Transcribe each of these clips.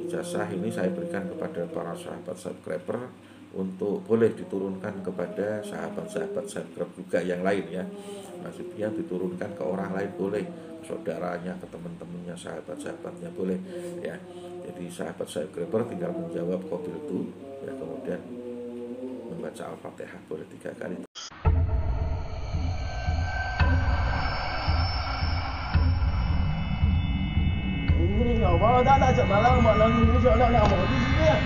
ijazah ini saya berikan kepada para sahabat subscriber untuk boleh diturunkan kepada sahabat-sahabat subscriber juga yang lain ya. Maksudnya diturunkan ke orang lain boleh, saudaranya, ke teman-temannya, sahabat-sahabatnya boleh ya. Jadi sahabat subscriber tinggal menjawab qabil itu ya, kemudian membaca Al-Fatihah boleh 3 kali. Kalau tak nak cak malam mak lagi ni cak nak mau di sini ya.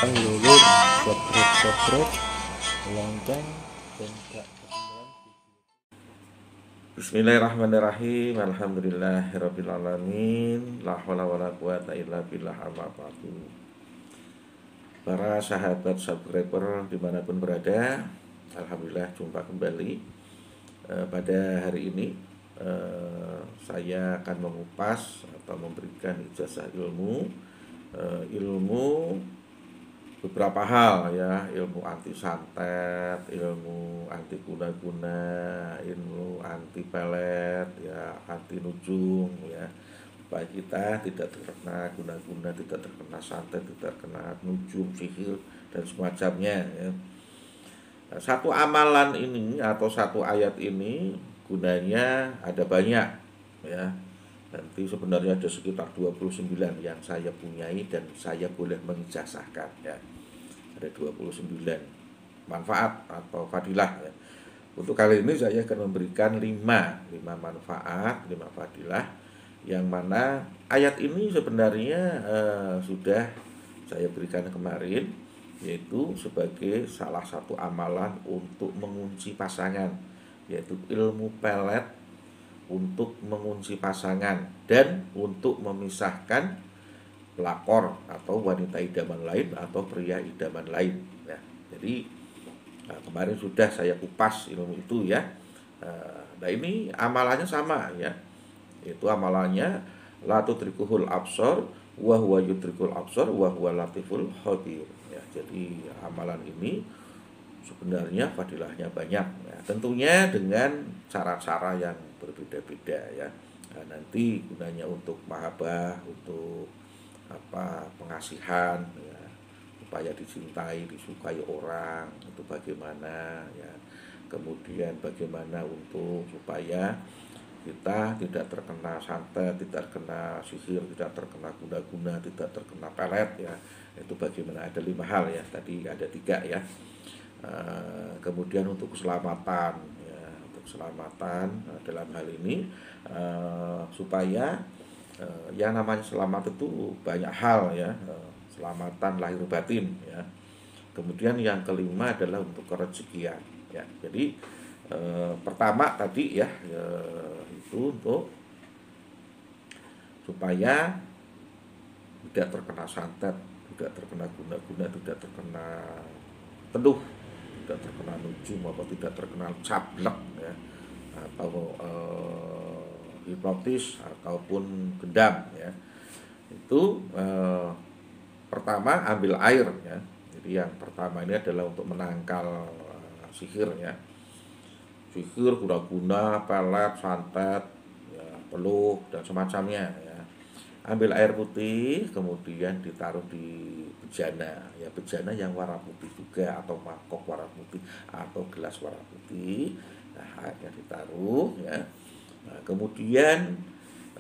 Lulur, subscribe, lonceng, dan gak ketinggalan video. Bismillahirrahmanirrahim. Alhamdulillahirrabbilalamin. La hawla wa la quwata illa billah amma ba'du. Para sahabat subscriber dimanapun berada, alhamdulillah jumpa kembali. Pada hari ini saya akan mengupas atau memberikan ijazah ilmu beberapa hal ya, ilmu anti santet, ilmu anti guna-guna, ilmu anti pelet ya, anti nujum ya, supaya kita tidak terkena guna-guna, tidak terkena santet, tidak terkena nujum, sihir dan semacamnya ya. Nah, satu amalan ini atau satu ayat ini gunanya ada banyak ya. Nanti sebenarnya ada sekitar 29 yang saya punyai dan saya boleh mengijazahkan ya. Ada 29 manfaat atau fadilah ya. Untuk kali ini saya akan memberikan 5 manfaat, 5 fadilah, yang mana ayat ini sebenarnya sudah saya berikan kemarin, yaitu sebagai salah satu amalan untuk mengunci pasangan, yaitu ilmu pelet untuk mengunci pasangan dan untuk memisahkan pelakor atau wanita idaman lain atau pria idaman lain ya. Jadi kemarin sudah saya kupas ilmu itu ya. Nah ini amalannya sama ya, itu amalannya la tudrikuhul absor wa huwa yudrikul absor wa huwa latiful khabir ya. Jadi amalan ini sebenarnya fadilahnya banyak ya. Tentunya dengan cara-cara yang berbeda-beda ya. Nah, nanti gunanya untuk mahabbah, untuk pengasihan ya, supaya dicintai, disukai orang, itu bagaimana ya. Kemudian bagaimana untuk supaya kita tidak terkena santet, tidak terkena sihir, tidak terkena guna-guna, tidak terkena pelet ya. Itu bagaimana, ada 5 hal ya, tadi ada 3 ya. Kemudian untuk keselamatan ya, untuk keselamatan dalam hal ini supaya yang namanya selamat itu banyak hal ya, selamatan lahir batin ya. Kemudian yang kelima adalah untuk kerezekian ya. Jadi pertama tadi ya, itu untuk supaya tidak terkena santet, tidak terkena guna-guna, tidak terkena teduh, tidak terkena nujum atau tidak terkena cablek ya, atau hipnotis ataupun gendam ya. Itu pertama ambil air ya. Jadi yang pertama ini adalah untuk menangkal sihir ya. Sihir, guna-guna, pelet, santet ya, peluh dan semacamnya ya. Ambil air putih kemudian ditaruh di bejana ya, bejana yang warna putih juga atau mangkok warna putih atau gelas warna putih. Nah, airnya ditaruh ya. Nah, kemudian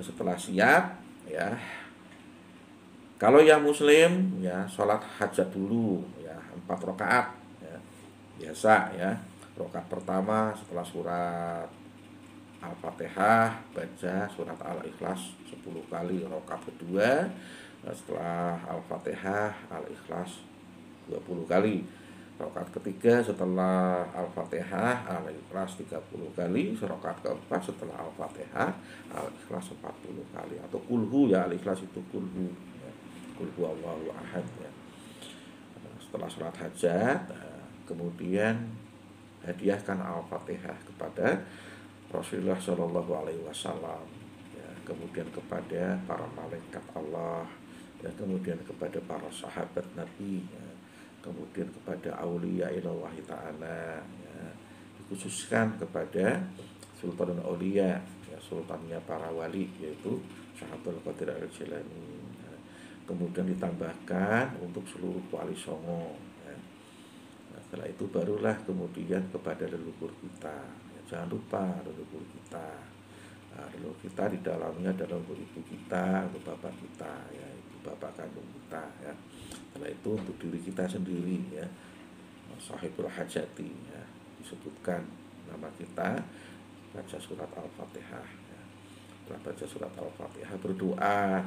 setelah siap ya, kalau yang muslim ya sholat hajat dulu ya, 4 rakaat ya, biasa ya. Rakaat pertama setelah surat Al-Fatihah baca surat Al-Ikhlas 10 kali. Rakaat kedua setelah Al-Fatihah Al-Ikhlas 20 kali. Rakaat ketiga setelah Al-Fatihah Al-Ikhlas 30 kali. Rakaat keempat setelah Al-Fatihah Al-Ikhlas 40 kali. Atau kulhu ya, Al-Ikhlas itu kulhu ya. Kulhu Allahu ahad ya. Setelah sholat hajat kemudian hadiahkan Al-Fatihah kepada Rasulullah Shallallahu Alaihi Wasallam kemudian kepada para malaikat Allah, ya, kemudian kepada para sahabat Nabi, ya, kemudian kepada auliya ilallah ta'ala, ya, dikhususkan kepada Sultanul Aulia, ya, sultannya para wali, yaitu Syekh Abdul Qadir Al-Jilani, ya. Kemudian ditambahkan untuk seluruh wali songo, ya. Nah, setelah itu barulah kemudian kepada leluhur kita, ya, jangan lupa leluhur kita. Nah, leluhur kita di dalamnya adalah untuk ibu kita, untuk bapak kita, ya, ibu bapak kandung kita, ya. Setelah itu untuk diri kita sendiri, ya, Sahibul Hajati, ya, disebutkan nama kita, baca surat Al-Fatihah, ya. Setelah baca surat Al-Fatihah berdoa,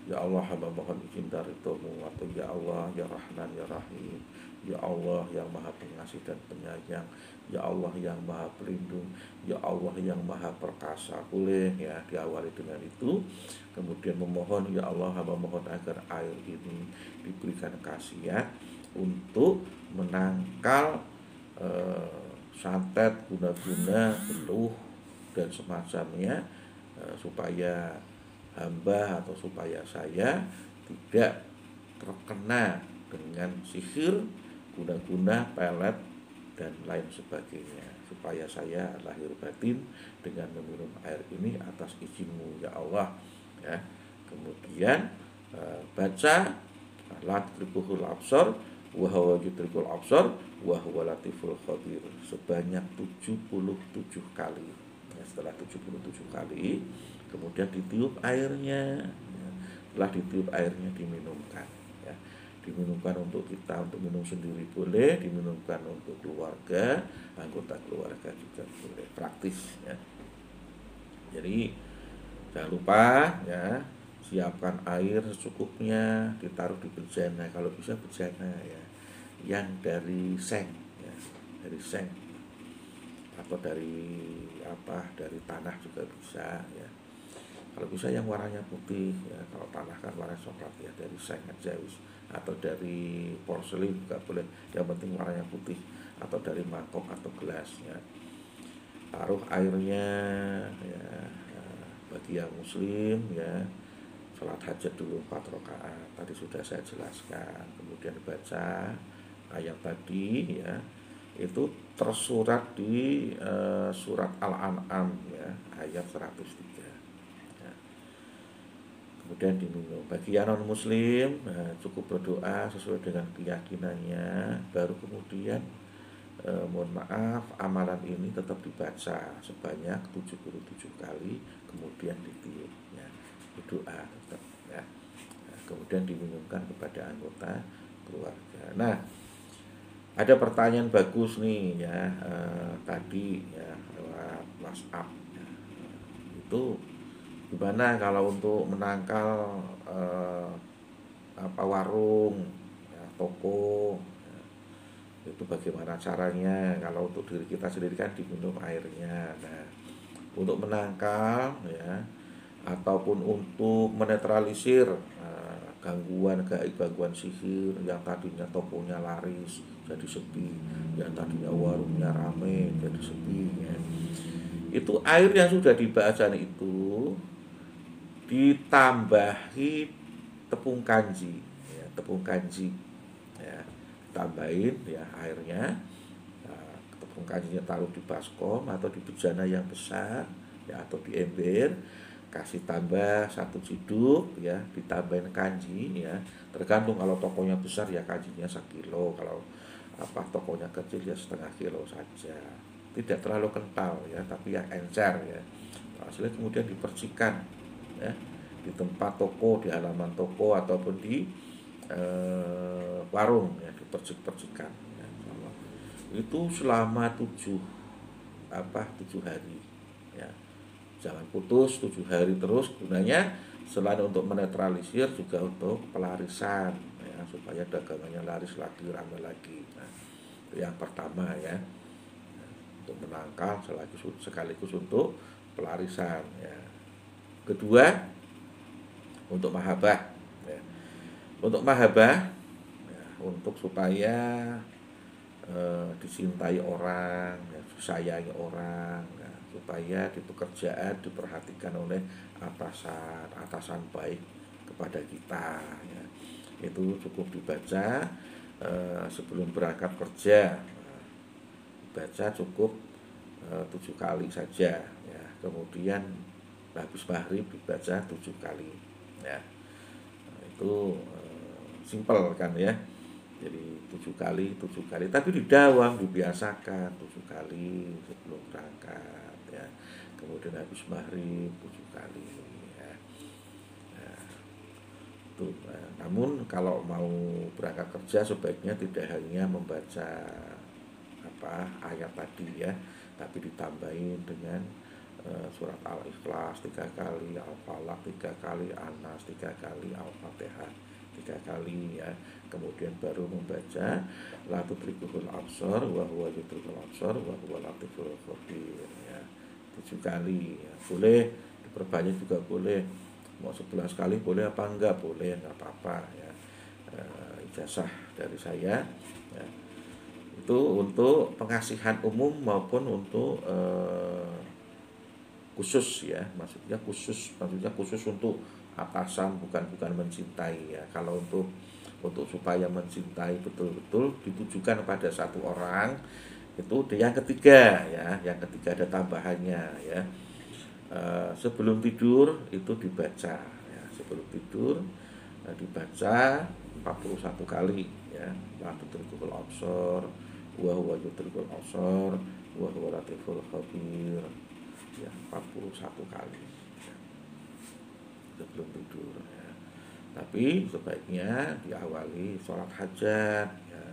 ya Allah hamba mohon izin darimu, atau ya Allah ya Rahman ya Rahim, ya Allah yang maha pengasih dan penyayang, ya Allah yang maha pelindung, ya Allah yang maha perkasa. Boleh, ya, diawali dengan itu. Kemudian memohon, ya Allah hamba mohon agar air ini diberikan khasiat untuk menangkal santet, guna-guna, beluh dan semacamnya, supaya hamba atau supaya saya tidak terkena dengan sihir, guna-guna, pelet dan lain sebagainya, supaya saya lahir batin dengan meminum air ini atas izin-Mu ya Allah, ya. Kemudian baca la tudrikuhul absar wa huwa yudrikul absar wa huwa latiful khabir sebanyak 77 kali. Ya, setelah 77 kali kemudian ditiup airnya, ya. Setelah ditiup airnya diminumkan, ya. Diminumkan untuk kita, untuk minum sendiri boleh, diminumkan untuk keluarga, anggota keluarga juga boleh, praktis, ya. Jadi jangan lupa, ya, siapkan air secukupnya, ditaruh di bejana, kalau bisa bejana, ya, yang dari seng, ya, dari seng atau dari dari tanah juga bisa, ya. Kalau bisa yang warnanya putih, ya, kalau tanah kan warna coklat, ya, dari seng aja, atau dari porselin juga boleh, yang penting warnanya putih, atau dari mangkok atau gelas, ya. Taruh airnya, ya, bagi yang muslim, ya, sholat hajat dulu 4 rakaat tadi sudah saya jelaskan, kemudian baca ayat tadi, ya, itu tersurat di surat Al-An'am, ya, ayat 103, ya. Kemudian diminum. Bagi yang non muslim, cukup berdoa sesuai dengan keyakinannya, baru kemudian mohon maaf, amalan ini tetap dibaca sebanyak 77 kali, kemudian ditiup, ya, berdoa tetap, ya. Nah, kemudian diminumkan kepada anggota keluarga. Nah, ada pertanyaan bagus nih, ya, tadi, ya, lewat WhatsApp, ya. Itu gimana kalau untuk menangkal warung, ya, toko, itu bagaimana caranya? Kalau untuk diri kita sendiri kan diminum airnya. Nah, untuk menangkal, ya, ataupun untuk menetralisir gangguan gaib, gangguan sihir, yang tadinya tokonya laris jadi sepi, yang tadinya warungnya rame jadi sepi, ya. Itu air yang sudah dibacaan itu ditambahi tepung kanji, ya, tepung kanji, ya. Tambahin, ya, airnya, nah, tepung kanjinya taruh di baskom atau di bejana yang besar, ya, atau di ember, kasih tambah 1 ciduk, ya, ditambahin kanji, ya, tergantung, kalau tokonya besar ya kanjinya 1 kilo, kalau tokonya kecil ya setengah kilo saja, tidak terlalu kental, ya, tapi yang encer, ya. Hasilnya kemudian dipercikan, ya, di tempat toko, di halaman toko ataupun di warung, ya, dipercik-percikan, ya, itu selama 7 hari, ya, jangan putus 7 hari terus. Gunanya selain untuk menetralisir juga untuk pelarisan, ya, supaya dagangannya laris lagi, ramai lagi. Nah, itu yang pertama, ya, untuk menangkal sekaligus untuk pelarisan, ya. Kedua, untuk mahabbah, ya. Untuk mahabbah, ya, untuk supaya dicintai orang, ya, disayangi orang, ya, supaya di pekerjaan diperhatikan oleh atasan baik kepada kita ya. Itu cukup dibaca sebelum berangkat kerja, baca cukup 7 kali saja ya. Kemudian habis maghrib dibaca 7 kali ya. Itu simpel kan ya. Jadi 7 kali tapi didawam, dibiasakan 7 kali sebelum berangkat ya. Kemudian habis maghrib 7 kali ya. Nah, itu. Namun kalau mau berangkat kerja sebaiknya tidak hanya membaca ayat tadi ya, tapi ditambahin dengan surat Al-Ikhlas 3 kali, Al-Falaq 3 kali, An-Nas 3 kali, Al-Fatihah 3 kali ya. Kemudian baru membaca la tudrikuhul absar wa huwa yudrikul absar wa huwa latiful khabir ya. 7 kali ya. Boleh diperbanyak juga boleh, mau 11 kali boleh apa enggak, boleh, enggak apa-apa ya. Ijazah dari saya ya. Itu untuk pengasihan umum maupun untuk khusus ya, maksudnya khusus untuk atasan, bukan mencintai ya. Kalau untuk supaya mencintai betul-betul ditujukan pada satu orang, itu yang ketiga ya, ada tambahannya ya. Sebelum tidur itu dibaca ya, sebelum tidur dibaca 41 kali ya, la tudrikul absar wa huwa yudrikul absar wa huwa latiful khabir ya, 41 kali ya, sebelum tidur ya. Tapi sebaiknya diawali sholat hajat ya.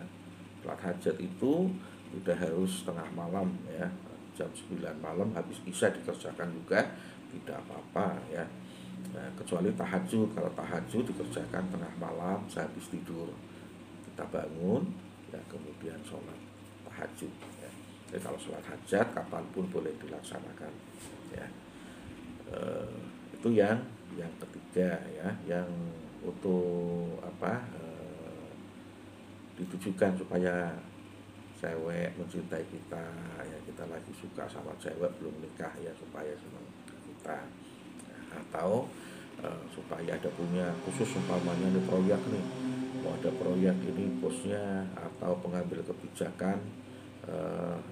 Sholat hajat itu sudah harus tengah malam ya, jam 9 malam habis isya dikerjakan juga tidak apa-apa ya. Nah, kecuali tahajud. Kalau tahajud dikerjakan tengah malam sehabis tidur, kita bangun ya, kemudian sholat tahajud ya. Jadi kalau sholat hajat kapanpun boleh dilaksanakan ya. Itu yang ketiga ya, yang untuk ditujukan supaya cewek mencintai kita ya, kita lagi suka sama cewek belum nikah ya, supaya senang kita ya. Atau supaya ada punya khusus, umpamanya di proyek nih, mau ada proyek ini bosnya atau pengambil kebijakan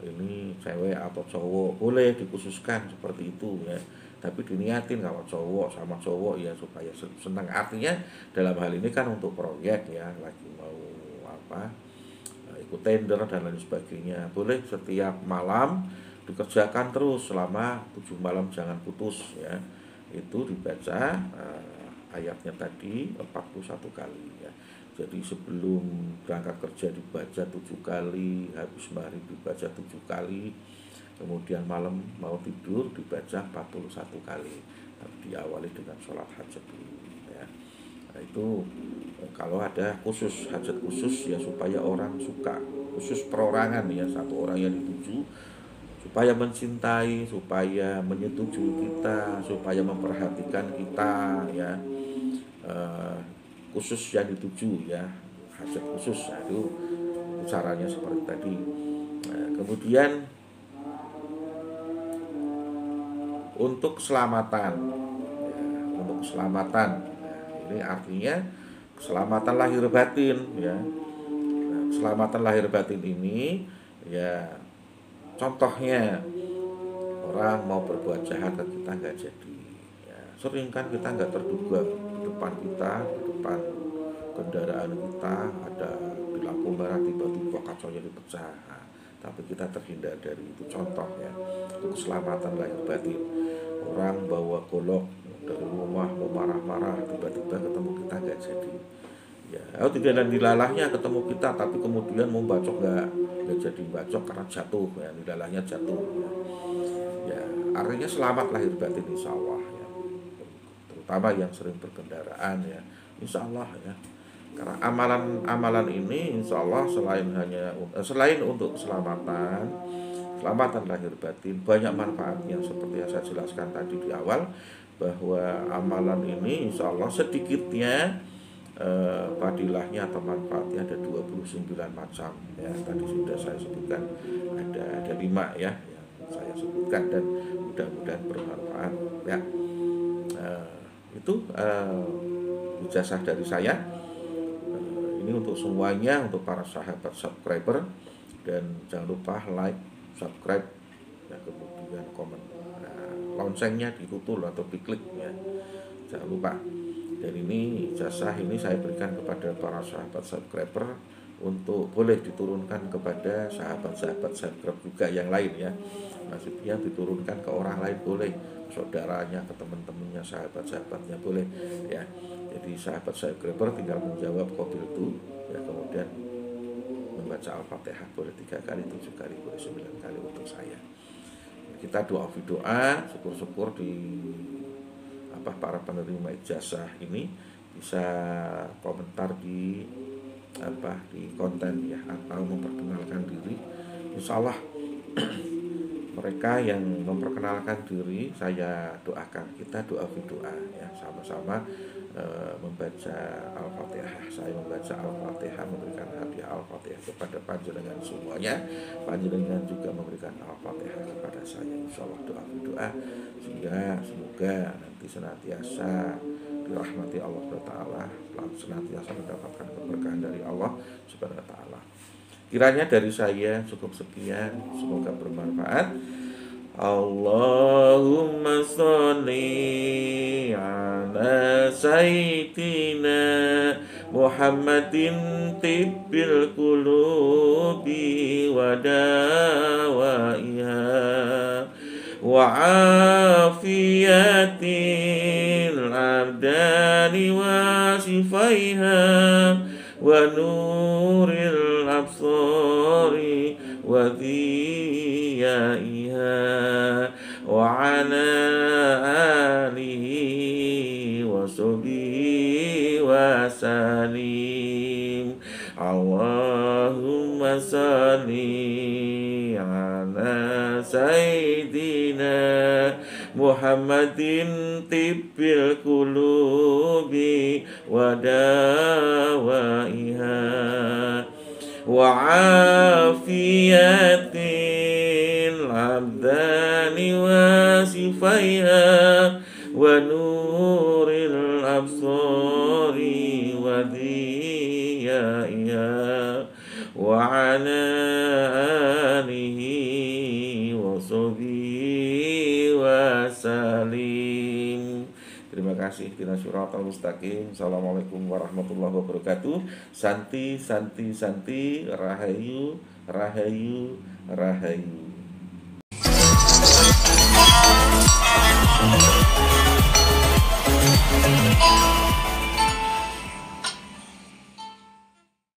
ini cewek atau cowok, boleh dikhususkan seperti itu ya. Tapi diniatin kalau cowok sama cowok ya supaya senang. Artinya dalam hal ini kan untuk proyek ya, lagi mau ikut tender dan lain sebagainya, boleh setiap malam dikerjakan terus selama 7 malam, jangan putus ya. Itu dibaca ayatnya tadi 41 kali ya. Jadi sebelum berangkat kerja dibaca 7 kali, habis maghrib dibaca 7 kali, kemudian malam mau tidur dibaca 41 kali. Diawali dengan sholat hajat dulu ya. Nah, itu kalau ada khusus, hajat khusus ya, supaya orang suka, khusus perorangan ya, satu orang yang dituju supaya mencintai, supaya menyetujui kita, supaya memperhatikan kita ya. Khusus yang dituju ya, hajat khusus ya, itu caranya seperti tadi. Nah, kemudian untuk keselamatan ya, ini artinya keselamatan lahir batin ya. Nah, keselamatan lahir batin ini ya, contohnya orang mau berbuat jahat ke kita nggak jadi ya. Sering kan kita nggak terduga, di depan kendaraan kita ada di lampu merah, tiba-tiba kacanya dipecah, tapi kita terhindar dari itu. Contoh ya, untuk keselamatan lahir batin. Orang bawa golok dari rumah mau marah-marah, tiba-tiba ketemu kita nggak jadi ya, tidak ada dilalahnya ketemu kita, tapi kemudian mau bacok nggak jadi bacok karena jatuh ya, dilalahnya jatuh ya. Artinya selamat lahir batin insya Allah ya, terutama yang sering berkendaraan ya, insya Allah ya. Karena amalan ini insya Allah selain untuk keselamatan lahir batin, banyak manfaatnya seperti yang saya jelaskan tadi di awal, bahwa amalan ini insya Allah sedikitnya fadilahnya atau manfaatnya ada 29 macam ya. Tadi sudah saya sebutkan ada 5 ya, yang saya sebutkan, dan mudah-mudahan bermanfaat ya. Itu ijazah dari saya. Ini untuk semuanya, untuk para sahabat subscriber, dan jangan lupa like, subscribe, ya, kemudian komen, loncengnya ditutul atau diklik ya, jangan lupa. Dan ini ijazah ini saya berikan kepada para sahabat subscriber untuk boleh diturunkan kepada sahabat-sahabat subscriber juga yang lain ya, maksudnya diturunkan ke orang lain boleh, saudaranya, ke teman-temannya, sahabat-sahabatnya boleh ya. Jadi sahabat subscriber tinggal menjawab qabiltu ya, kemudian membaca Al-Fatihah boleh 3 kali, 7 kali, boleh 9 kali untuk saya. Kita doa, syukur-syukur di para penerima ijazah ini bisa komentar di konten ya, atau memperkenalkan diri. Insya Allah mereka yang memperkenalkan diri saya doakan, kita doa ya, sama-sama membaca Al-Fatihah. Saya membaca Al-Fatihah, memberikan hadiah Al-Fatihah kepada panjenengan semuanya. Panjenengan juga memberikan Al-Fatihah kepada saya. Insya Allah doa sehingga semoga nanti senantiasa dirahmati Allah SWT, senantiasa mendapatkan keberkahan dari Allah SWT. Kiranya dari saya cukup sekian, semoga bermanfaat. Allahumma sholli ala sayyidina Muhammadin tibbil qulubi wa dawaiha wa afiyatil abdani wa shifaiha wa nuril absari wa dhiyaiha wa ala alihi wa sahbihi wa salim. Allahumma salli ala sayyidina Muhammadin tibbil qulubi wa dawaiha wa afiyatil abdani wa sifaiha wa nuril absari wa dhiyaiha wa ala alihi wa sahbihi wa salim. Terima kasih. Ihdinas siratal mustaqim. Assalamualaikum warahmatullahi wabarakatuh. Santi, rahayu, rahayu, rahayu.